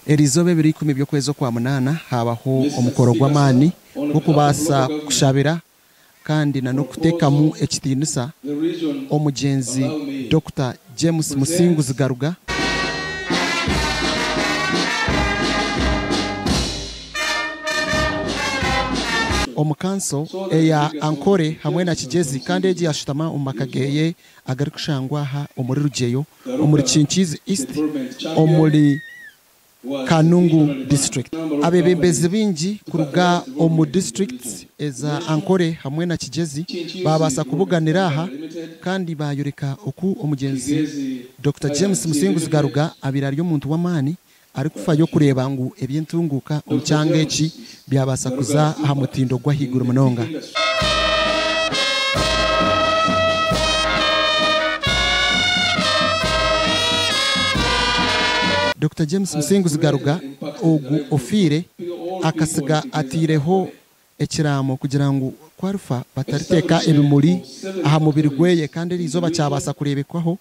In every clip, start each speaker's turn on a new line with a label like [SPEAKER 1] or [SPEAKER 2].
[SPEAKER 1] Erizobe biri 10 by'okwezi kwa munana habaho omukoro gw'amani go kubasa kushabira kandi na no kutekamu ekitinisa omugenzi Dr. James Musinguzi Garuga omukanso eya ankore hamwe na kigezi kandi eji yashutama umakageye agari kushangwa ha omuri rugeyo omuri Kinkizi East omuri Kanungu district abebembezi bingi kuruga omu districts eza ankore hamwe na kigezi babasa kubuganira aha kandi bayoreka oku omugenzi Dr. James Musinguzi Garuga abirari y'omuntu w'amani ari kufayo kureba ngo ebyentunguka omucyanga eki byabasa kuza aha mutindo gwa higuru munonga. Dr. James Musinguzi Garuga ogu ofire akasiga atireho ekiramo kugira ngo kwarufa batariteka ebimuri aha mubiri gweye kandi rizoba cyabasa kurebekwaho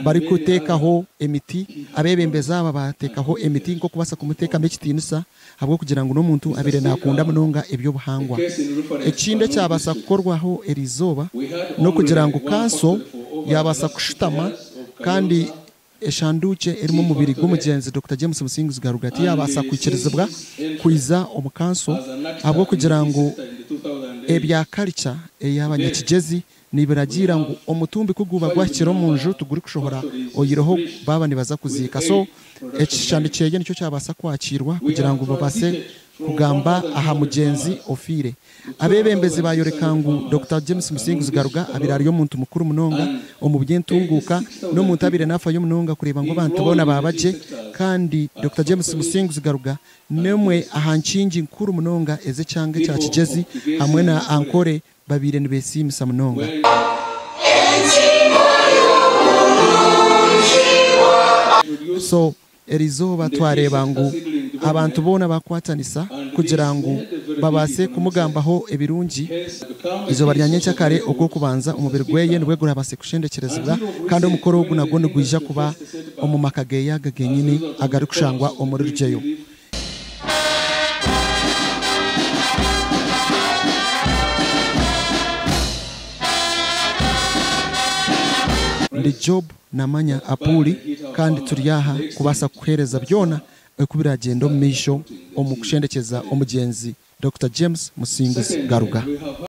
[SPEAKER 1] bari kutekaho emiti abebembeza aba batekaho emiti ngo kubasa kumuteka mekitinisa habwo kugira ngo no muntu abire nakunda munonga ebyo buhangwa ekinde cyabasa gukorwaho erizoba no kugira ngo kanso yabasa kushutama kandi eshanduche erimo mubiri gumugenzi Dr. James Musinguzi Garuga ati yabasa kwikirizibwa kuiza omukanso habwo kugira ngo ebya culture eyabanyakigezi nibiragira ngo omutumbi kuguba gwakiro munju tuguri kushohora oyiroho baba nibaza kuzika so ekishandikeye nicyo cyabasa kwakirwa kugira ngo babase kugamba aha mugenzi ofire abebembezi bayoreka ngo Dr. James Musinguzi Garuga abirari yo muntu mukuru munonga omubyentunguka no muntu abire nafa yo munonga kureba ngo bantu bona babaje kandi Dr. James Musinguzi Garuga nemwe ahankingi nkuru munonga eze cyange cya kigezi hamwe na ankore babire nibesimisa munonga so erizoba twareba ngo abantu bona bakwatanisa kugira ngo babase kumugambaho ebirungi izoba ryanye cyakare uko kubanza umubiri gweye nibwe gurabase kushendekerezwa kandi umukoro wo nago nigwija kuba omumakageye agagenyini agari kushangwa omuri rugeyo ndi job namanya apuri kandi turiyaha kubasa kuhereza byona ekubiragendo misho omukushendekeza omugenzi Dr. James Musinguzi Garuga.